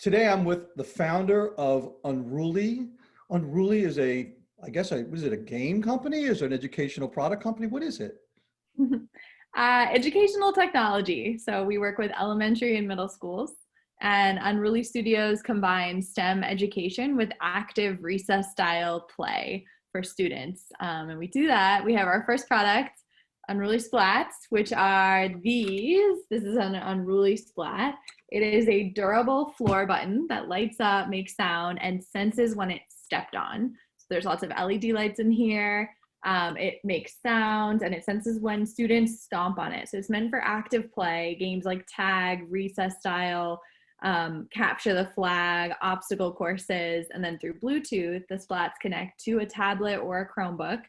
Today I'm with the founder of Unruly. Unruly is was it a game company? Is it an educational product company? What is it? Educational technology. So we work with elementary and middle schools, and Unruly Studios combines STEM education with active recess style play for students. And we do that. We have our first product, Unruly Splats, which are these. This is an Unruly Splat. It is a durable floor button that lights up, makes sound, and senses when it's stepped on. So there's lots of LED lights in here. It makes sounds and it senses when students stomp on it. So it's meant for active play, games like tag, recess style, capture the flag, obstacle courses, and then through Bluetooth, the splats connect to a tablet or a Chromebook,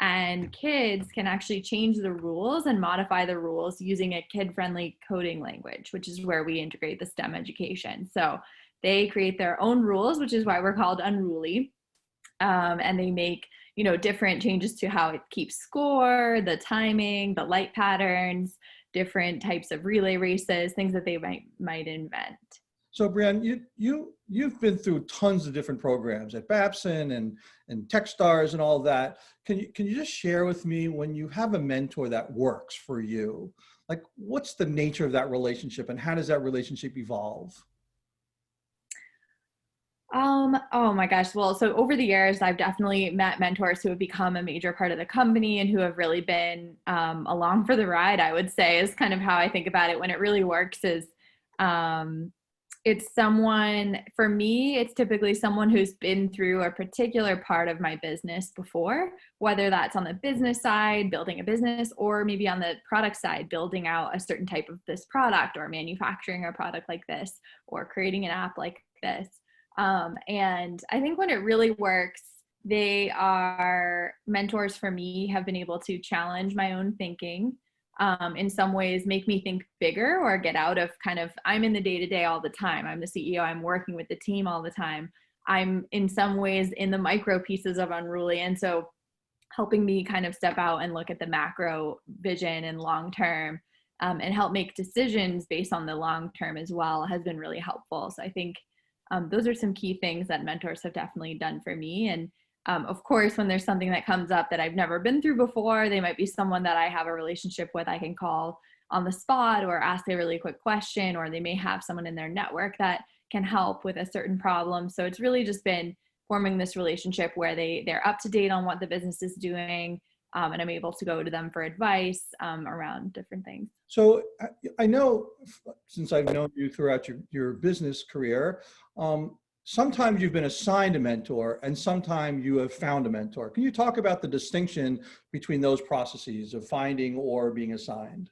and kids can actually change the rules and modify the rules using a kid-friendly coding language, which is where we integrate the STEM education. So they create their own rules, which is why we're called Unruly. And they make different changes to how it keeps score, the timing, the light patterns, different types of relay races, things that they might invent. So Bryanne, you've been through tons of different programs at Babson and Techstars and all that. Can you just share with me, when you have a mentor that works for you, like what's the nature of that relationship and how does that relationship evolve? Oh my gosh. Well, so over the years, I've definitely met mentors who have become a major part of the company and who have really been along for the ride, I would say, is kind of how I think about it. When it really works is it's someone, for me, it's typically someone who's been through a particular part of my business before, whether that's on the business side, building a business, or maybe on the product side, building out a certain type of this product or manufacturing a product like this or creating an app like this. And I think when it really works, they are mentors for me, have been able to challenge my own thinking, in some ways make me think bigger or get out of I'm in the day-to-day all the time. I'm the CEO, I'm working with the team all the time. I'm in some ways in the micro pieces of Unruly. And so helping me kind of step out and look at the macro vision and long-term, and help make decisions based on the long-term as well has been really helpful. So I think those are some key things that mentors have definitely done for me. And of course, when there's something that comes up that I've never been through before, they might be someone that I have a relationship with. I can call on the spot or ask a really quick question, or they may have someone in their network that can help with a certain problem. So it's really just been forming this relationship where they're up to date on what the business is doing, and I'm able to go to them for advice around different things. So I know, since I've known you throughout your business career, sometimes you've been assigned a mentor and sometimes you have found a mentor. Can you talk about the distinction between those processes of finding or being assigned?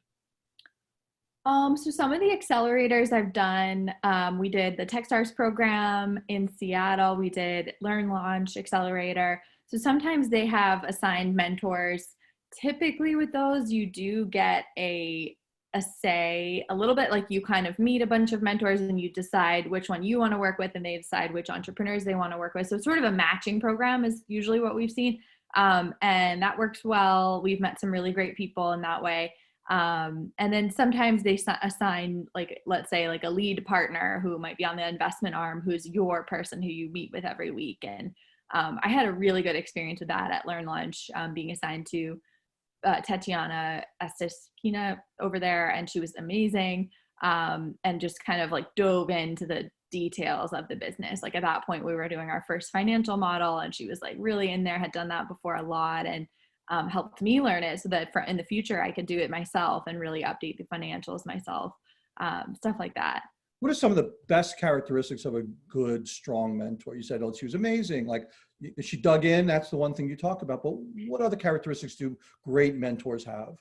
So some of the accelerators I've done, we did the Techstars program in Seattle. We did Learn Launch Accelerator. So sometimes they have assigned mentors. Typically with those, you do get a say, a little bit like you kind of meet a bunch of mentors and you decide which one you want to work with, and they decide which entrepreneurs they want to work with. So it's sort of a matching program is usually what we've seen. And that works well. We've met some really great people in that way. And then sometimes they assign, like, let's say like a lead partner who might be on the investment arm, who's your person who you meet with every week. And I had a really good experience with that at Learn Launch, being assigned to Tatiana Estiskina over there, and she was amazing, and just kind of like dove into the details of the business. Like at that point, we were doing our first financial model, and she was like really in there, had done that before a lot, and helped me learn it so that in the future I could do it myself and really update the financials myself, stuff like that. What are some of the best characteristics of a good, strong mentor? You said, oh, she was amazing. Like she dug in, that's the one thing you talk about, but what other characteristics do great mentors have?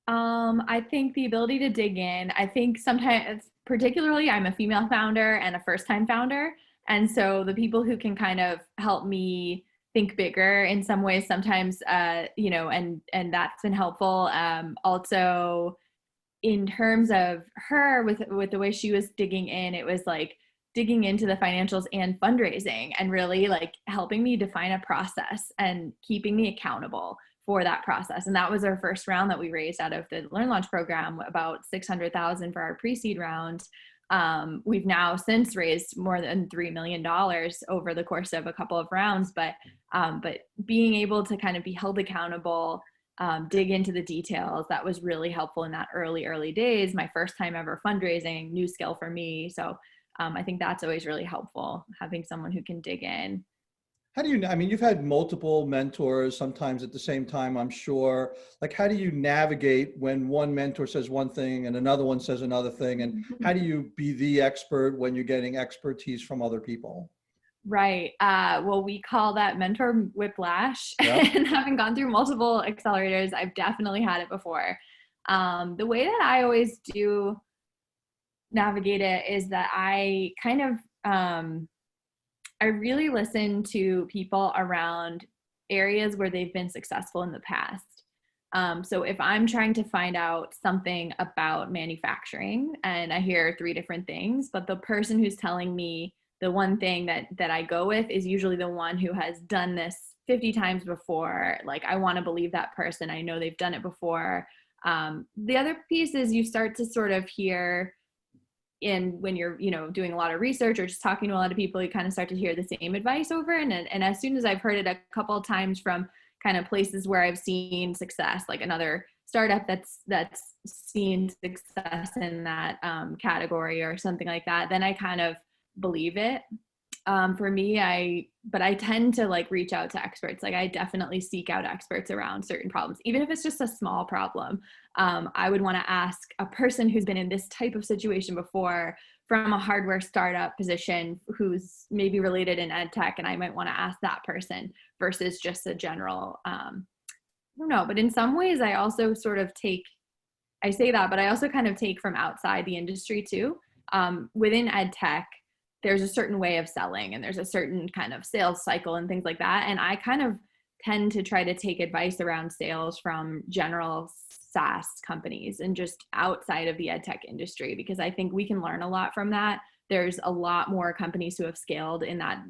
I think the ability to dig in. I think sometimes, particularly I'm a female founder and a first-time founder. And so the people who can kind of help me think bigger in some ways sometimes, and that's been helpful. Also, in terms of her, with the way she was digging in, it was like digging into the financials and fundraising and really like helping me define a process and keeping me accountable for that process. And that was our first round that we raised out of the Learn Launch program, about 600,000 for our pre-seed round. We've now since raised more than $3 million over the course of a couple of rounds, but being able to kind of be held accountable, dig into the details, that was really helpful in that early days. My first time ever fundraising, new skill for me. So I think that's always really helpful, having someone who can dig in. How do you, I mean, you've had multiple mentors sometimes at the same time, I'm sure. Like, how do you navigate when one mentor says one thing and another one says another thing? And how do you be the expert when you're getting expertise from other people? Right. Well, we call that mentor whiplash. Yep. And having gone through multiple accelerators, I've definitely had it before. The way that I always do navigate it is that I kind of, I really listen to people around areas where they've been successful in the past. So if I'm trying to find out something about manufacturing and I hear three different things, but the person who's telling me the one thing that I go with is usually the one who has done this 50 times before. Like, I want to believe that person. I know they've done it before. The other piece is you start to sort of hear when you're, doing a lot of research or just talking to a lot of people, you kind of start to hear the same advice over. And as soon as I've heard it a couple of times from kind of places where I've seen success, like another startup that's seen success in that category or something like that, then I kind of believe it. For me, I tend to like reach out to experts. Like, I definitely seek out experts around certain problems, even if it's just a small problem. I would want to ask a person who's been in this type of situation before from a hardware startup position who's maybe related in ed tech, and I might want to ask that person versus just a general, I don't know. But in some ways, I also sort of I say that, but I also kind of take from outside the industry too. Within ed tech, there's a certain way of selling and there's a certain kind of sales cycle and things like that. And I kind of tend to try to take advice around sales from general SaaS companies and just outside of the ed tech industry, because I think we can learn a lot from that. There's a lot more companies who have scaled in that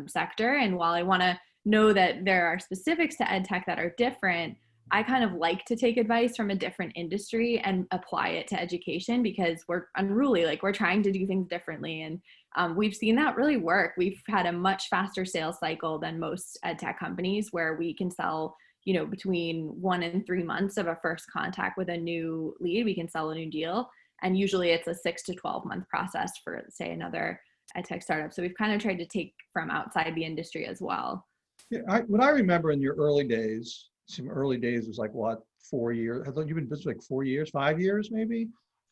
sector. And while I want to know that there are specifics to ed tech that are different, I kind of like to take advice from a different industry and apply it to education, because we're unruly, like we're trying to do things differently. And we've seen that really work. We've had a much faster sales cycle than most ed tech companies, where we can sell, between 1 and 3 months of a first contact with a new lead, we can sell a new deal. And usually it's a 6 to 12 month process for, say, another ed tech startup. So we've kind of tried to take from outside the industry as well. Yeah, what I remember in your early days, some early days was like what, 4 years? I thought you've been business like 4 years, 5 years, maybe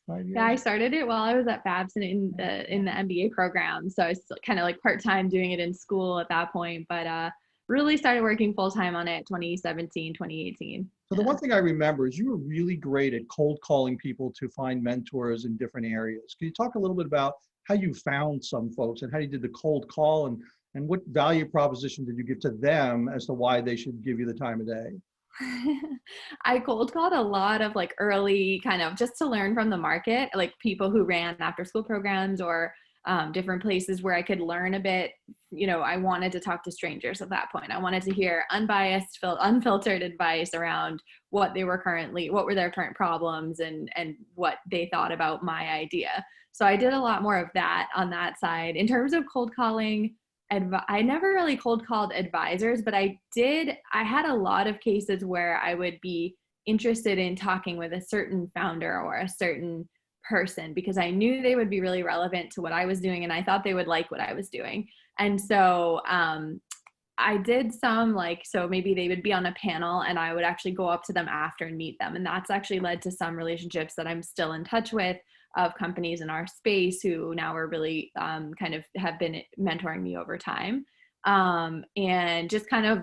5 years. Yeah, I started it while I was at Babson in the MBA program. So I was kind of like part-time doing it in school at that point, but really started working full-time on it 2017, 2018. So the one thing I remember is you were really great at cold calling people to find mentors in different areas. Can you talk a little bit about how you found some folks and how you did the cold call, and what value proposition did you give to them as to why they should give you the time of day? I cold called a lot of like early kind of just to learn from the market, like people who ran after school programs or different places where I could learn a bit. I wanted to talk to strangers at that point. I wanted to hear unbiased, unfiltered advice around what were their current problems and what they thought about my idea. So I did a lot more of that on that side. In terms of cold calling, I never really cold called advisors, but I had a lot of cases where I would be interested in talking with a certain founder or a certain person because I knew they would be really relevant to what I was doing and I thought they would like what I was doing. And so I did some so maybe they would be on a panel and I would actually go up to them after and meet them. And that's actually led to some relationships that I'm still in touch with, of companies in our space who now are really kind of have been mentoring me over time. And just kind of,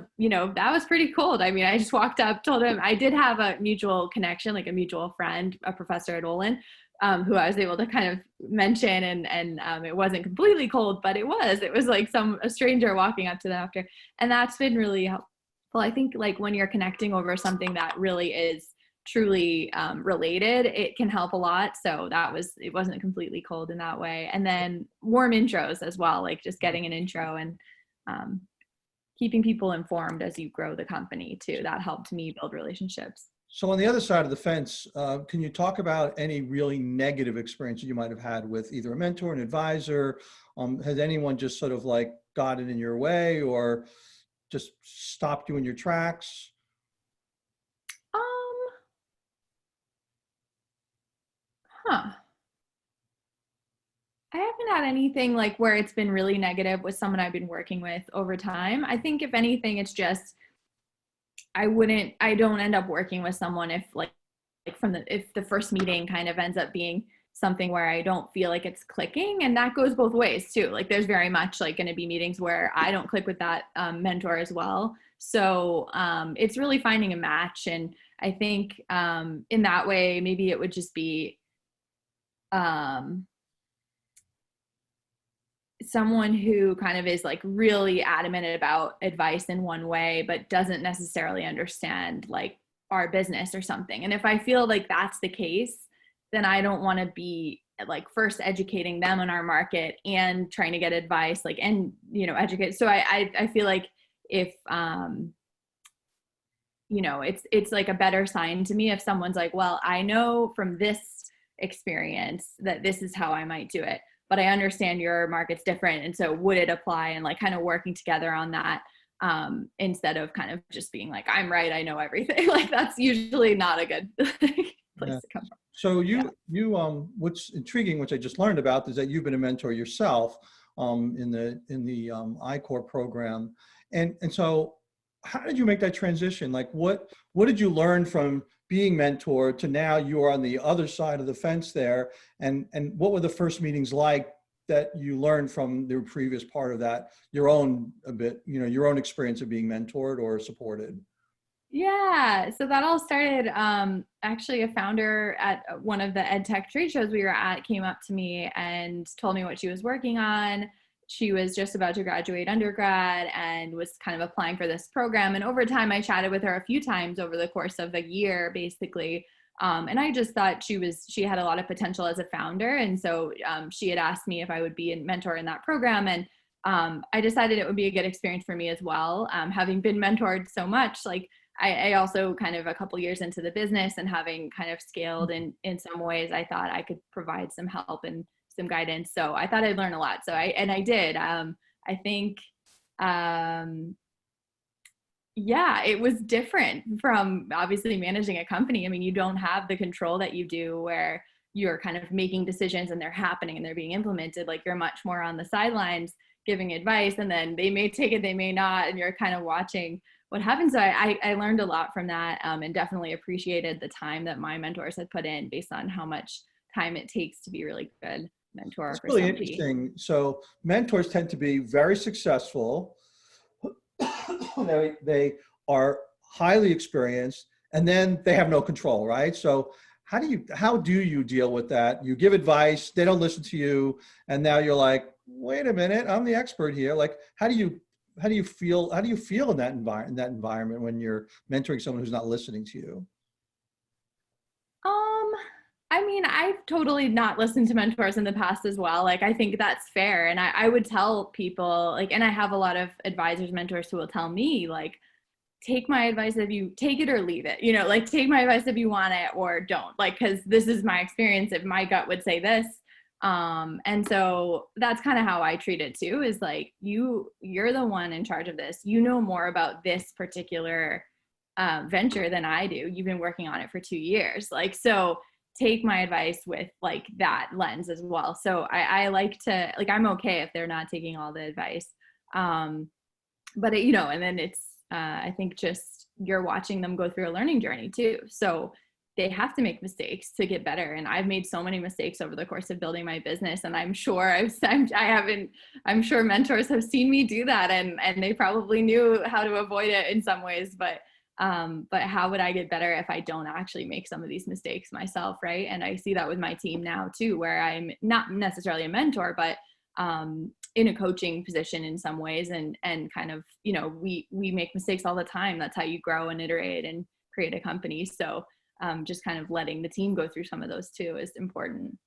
that was pretty cool. I mean, I just walked up, told him I did have a mutual connection, like a mutual friend, a professor at Olin, who I was able to kind of mention and it wasn't completely cold, but it was like a stranger walking up to them after. And that's been really helpful. I think when you're connecting over something that really is truly related, it can help a lot. So it wasn't completely cold in that way. And then warm intros as well, like just getting an intro and keeping people informed as you grow the company too. That helped me build relationships. So on the other side of the fence, can you talk about any really negative experience you might have had with either a mentor, an advisor? Has anyone just sort of like gotten in your way or just stopped you in your tracks? Um, huh. I haven't had anything like where it's been really negative with someone I've been working with over time. I think if anything, it's just I don't end up working with someone if if the first meeting kind of ends up being something where I don't feel like it's clicking, and that goes both ways too. Like there's very much like going to be meetings where I don't click with that mentor as well. So it's really finding a match, and I think in that way maybe it would just be um, someone who kind of is like really adamant about advice in one way but doesn't necessarily understand like our business or something. And if I feel like that's the case, then I don't want to be like first educating them on our market and trying to get advice like and educate. So I feel like if it's like a better sign to me if someone's like, well, I know from this experience that this is how I might do it, but I understand your market's different, and so would it apply, and like kind of working together on that, instead of kind of just being like, I'm right, I know everything. Like that's usually not a good Yeah. place to come from. So Yeah. what's intriguing, which I just learned about, is that you've been a mentor yourself in the I-Corps program, and so how did you make that transition? Like, what did you learn from being mentored to now you are on the other side of the fence there, and what were the first meetings like that you learned from the previous part of that, your own a bit, your own experience of being mentored or supported? Yeah, so that all started actually a founder at one of the ed tech trade shows we were at came up to me and told me what she was working on. She was just about to graduate undergrad and was kind of applying for this program. And over time, I chatted with her a few times over the course of a year, basically. And I just thought she had a lot of potential as a founder. And so she had asked me if I would be a mentor in that program. And I decided it would be a good experience for me as well. Having been mentored so much, like I also kind of a couple years into the business and having kind of scaled in some ways, I thought I could provide some help and some guidance. So I thought I'd learn a lot. So I did. I think, yeah, it was different from obviously managing a company. I mean, you don't have the control that you do where you're kind of making decisions and they're happening and they're being implemented. Like you're much more on the sidelines giving advice, and then they may take it, they may not, and you're kind of watching what happens. So I learned a lot from that, and definitely appreciated the time that my mentors had put in based on how much time it takes to be a really good mentor It's for really somebody. interesting. So mentors tend to be very successful. They are highly experienced, and then they have no control, right? So how do you deal with that? You give advice, they don't listen to you, and now you're like, wait a minute, I'm the expert here. Like, how do you feel in that environment when you're mentoring someone who's not listening to you? Um, I mean, I've totally not listened to mentors in the past as well. Like, I think that's fair. And I would tell people, like, and I have a lot of advisors, mentors who will tell me, like, take my advice if you take it or leave it, like take my advice if you want it or don't, like, because this is my experience. If my gut would say this. And so that's kind of how I treat it too, is like, you're the one in charge of this. You know more about this particular venture than I do. You've been working on it for 2 years. Like, so take my advice with like that lens as well. So I like to, like, I'm okay if they're not taking all the advice. But and then it's, I think just you're watching them go through a learning journey too. So they have to make mistakes to get better. And I've made so many mistakes over the course of building my business. And I'm sure I'm sure mentors have seen me do that, and they probably knew how to avoid it in some ways, but how would I get better if I don't actually make some of these mistakes myself, right? And I see that with my team now too, where I'm not necessarily a mentor, but in a coaching position in some ways, and kind of, we make mistakes all the time. That's how you grow and iterate and create a company. So just kind of letting the team go through some of those too is important.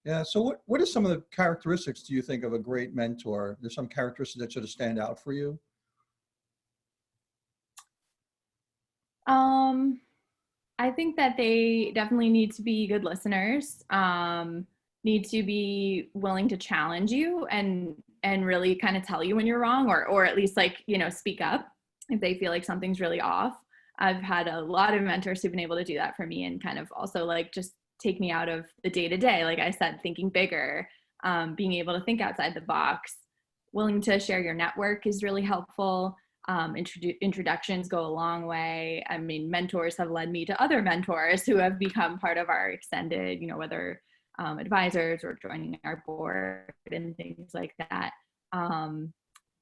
Yeah. So what are some of the characteristics do you think of a great mentor? There's some characteristics that sort of stand out for you? Um, I think that they definitely need to be good listeners, need to be willing to challenge you and really kind of tell you when you're wrong, or at least like, speak up if they feel like something's really off. I've had a lot of mentors who've been able to do that for me and kind of also like just take me out of the day to day. Like I said, thinking bigger, being able to think outside the box, willing to share your network is really helpful. Introductions go a long way. I mean, mentors have led me to other mentors who have become part of our extended, whether advisors or joining our board and things like that.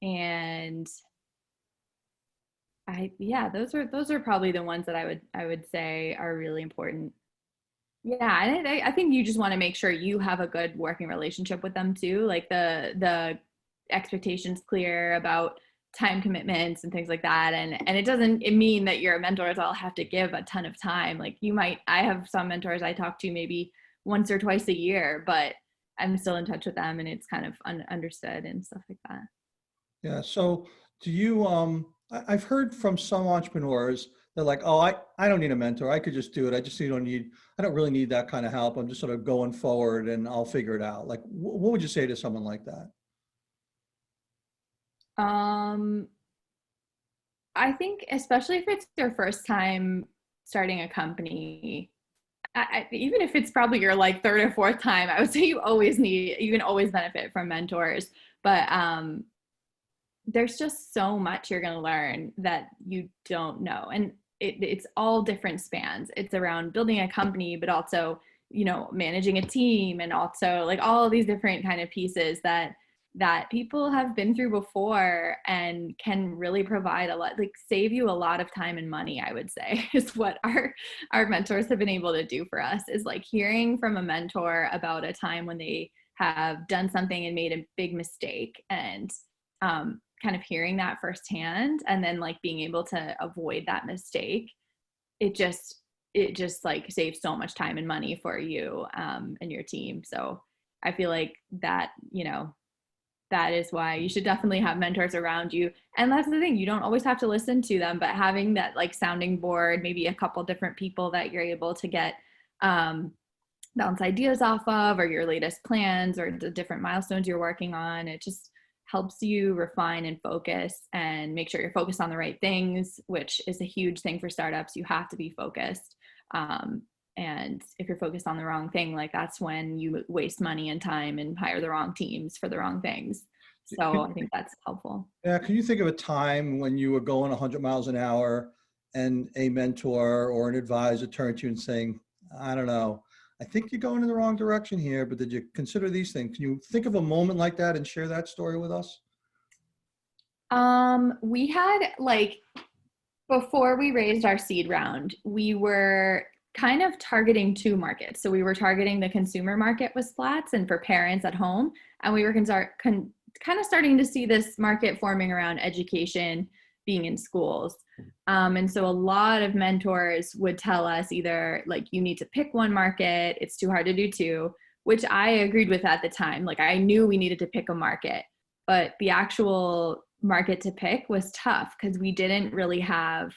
And yeah, those are probably the ones that I would say are really important. Yeah, and I think you just want to make sure you have a good working relationship with them too. Like the expectations clear about time commitments and things like that. And it doesn't mean that your mentors all have to give a ton of time. Like I have some mentors I talk to maybe once or twice a year, but I'm still in touch with them and it's kind of understood and stuff like that. Yeah. So do you, I've heard from some entrepreneurs, they're like, oh, I don't need a mentor. I could just do it. I don't really need that kind of help. I'm just sort of going forward and I'll figure it out. Like, what would you say to someone like that? Um, I think especially if it's their first time starting a company, even if it's probably your like third or fourth time, I would say you can always benefit from mentors. But there's just so much you're going to learn that you don't know. And it's all different spans. It's around building a company, but also, managing a team and also like all of these different kind of pieces that people have been through before and can really provide a lot, like save you a lot of time and money, I would say, is what our mentors have been able to do for us, is like hearing from a mentor about a time when they have done something and made a big mistake, and kind of hearing that firsthand and then like being able to avoid that mistake. It just like saves so much time and money for you and your team. So I feel like that, that is why you should definitely have mentors around you. And that's the thing, you don't always have to listen to them, but having that like sounding board, maybe a couple different people that you're able to get bounce ideas off of, or your latest plans or the different milestones you're working on, it just helps you refine and focus and make sure you're focused on the right things, which is a huge thing for startups. You have to be focused. And if you're focused on the wrong thing, like that's when you waste money and time and hire the wrong teams for the wrong things. So I think that's helpful. Yeah. Can you think of a time when you were going 100 miles an hour and a mentor or an advisor turned to you and saying, I don't know, I think you're going in the wrong direction here, but did you consider these things? Can you think of a moment like that and share that story with us? We had like, before we raised our seed round, we were kind of targeting two markets. So we were targeting the consumer market with Splats and for parents at home. And we were kind of starting to see this market forming around education, being in schools. And so a lot of mentors would tell us either like, you need to pick one market, it's too hard to do two, which I agreed with at the time. Like I knew we needed to pick a market, but the actual market to pick was tough because we didn't really have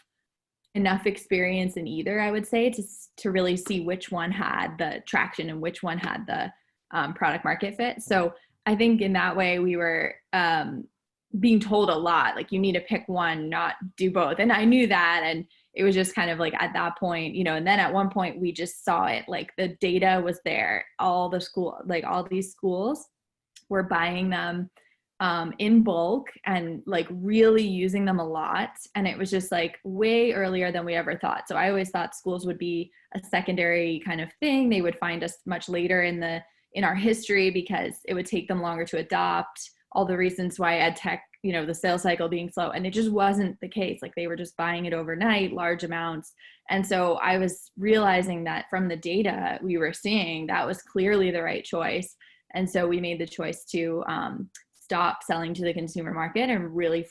enough experience in either, I would say, to really see which one had the traction and which one had the product market fit. So I think in that way we were being told a lot, like you need to pick one, not do both. And I knew that. And it was just kind of like at that point, and then at one point we just saw it, like the data was there. All these schools were buying them in bulk and like really using them a lot. And it was just like way earlier than we ever thought. So I always thought schools would be a secondary kind of thing. They would find us much later in our history because it would take them longer to adopt, all the reasons why ed tech, the sales cycle being slow. And it just wasn't the case. Like they were just buying it overnight, large amounts. And so I was realizing that from the data we were seeing, that was clearly the right choice. And so we made the choice to stop selling to the consumer market and really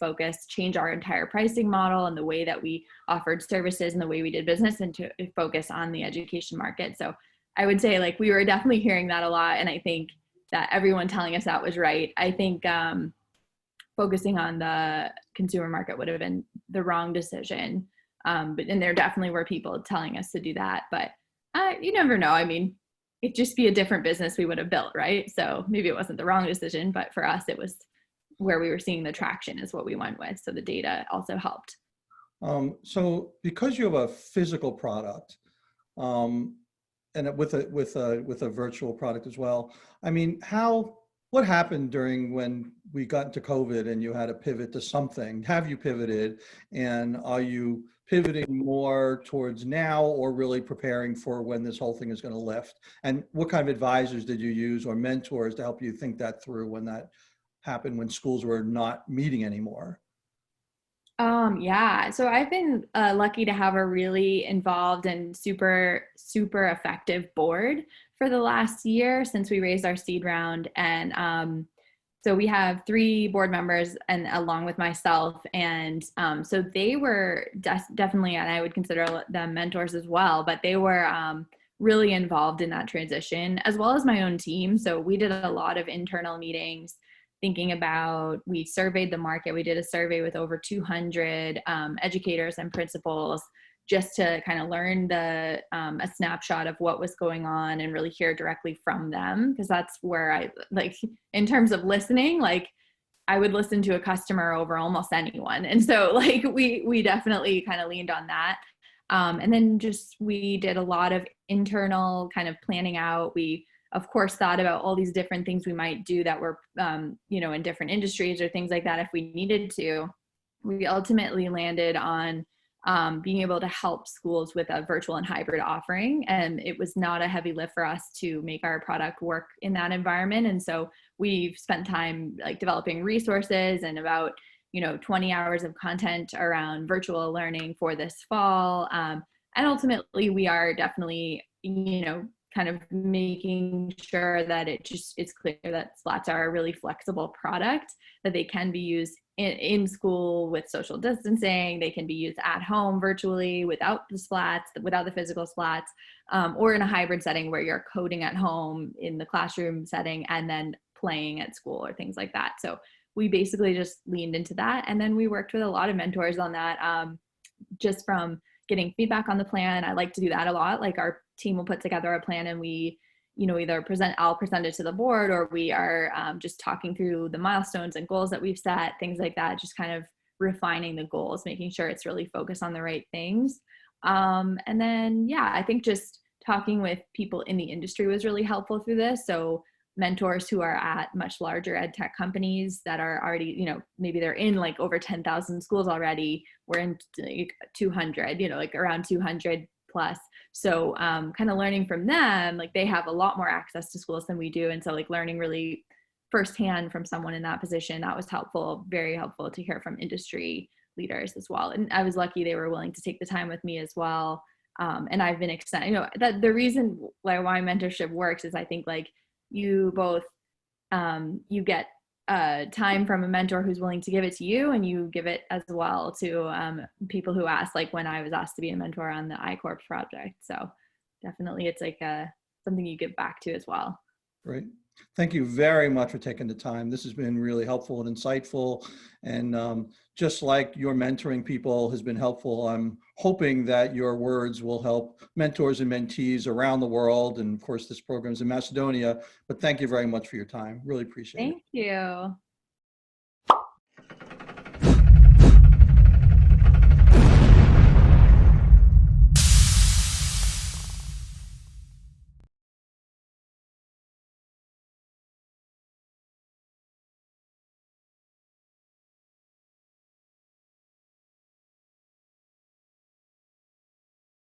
change our entire pricing model and the way that we offered services and the way we did business, and to focus on the education market. So I would say like we were definitely hearing that a lot. And I think that everyone telling us that was right. I think focusing on the consumer market would have been the wrong decision. And there definitely were people telling us to do that, but you never know. I mean, it'd just be a different business we would have built, right? So maybe it wasn't the wrong decision, but for us, it was where we were seeing the traction is what we went with. So the data also helped. So because you have a physical product, um, and with a virtual product as well, I mean, what happened during when we got into COVID and you had to pivot to something? Have you pivoted, and are you pivoting more towards now, or really preparing for when this whole thing is going to lift? And what kind of advisors did you use or mentors to help you think that through when that happened, when schools were not meeting anymore? Yeah. So I've been lucky to have a really involved and super, super effective board for the last year since we raised our seed round. And so we have 3 board members, and along with myself. And so they were definitely, and I would consider them mentors as well, but they were really involved in that transition, as well as my own team. So we did a lot of internal meetings thinking about, we surveyed the market. We did a survey with over 200 educators and principals, just to kind of learn a snapshot of what was going on and really hear directly from them. Because that's where I, like, in terms of listening, like, I would listen to a customer over almost anyone. And so like we definitely kind of leaned on that. And then just, we did a lot of internal kind of planning out. We of course thought about all these different things we might do that were, in different industries or things like that if we needed to. We ultimately landed on being able to help schools with a virtual and hybrid offering. And it was not a heavy lift for us to make our product work in that environment. And so we've spent time like developing resources and about 20 hours of content around virtual learning for this fall. And ultimately we are definitely, kind of making sure that it's clear that slats are a really flexible product, that they can be used in school with social distancing. They can be used at home virtually without the slats, without the physical slats, or in a hybrid setting where you're coding at home in the classroom setting and then playing at school or things like that. So we basically just leaned into that. And then we worked with a lot of mentors on that, just from getting feedback on the plan. I like to do that a lot. Like, our team will put together a plan and we, either I'll present it to the board, or we are just talking through the milestones and goals that we've set, things like that, just kind of refining the goals, making sure it's really focused on the right things. And then, yeah, I think just talking with people in the industry was really helpful through this. So mentors who are at much larger ed tech companies that are already, maybe they're in like over 10,000 schools already. We're in like 200, like around 200 plus. So kind of learning from them, like they have a lot more access to schools than we do. And so like learning really firsthand from someone in that position, that was helpful, very helpful to hear from industry leaders as well. And I was lucky they were willing to take the time with me as well. And I've been excited, that the reason why mentorship works is I think like you both, you get time from a mentor who's willing to give it to you, and you give it as well to people who ask, like when I was asked to be a mentor on the iCorp project. So definitely it's like something you give back to as well. Great. Thank you very much for taking the time. This has been really helpful and insightful. And just like your mentoring people has been helpful, I'm hoping that your words will help mentors and mentees around the world. And of course, this program is in Macedonia, but thank you very much for your time. Really appreciate it. Thank you.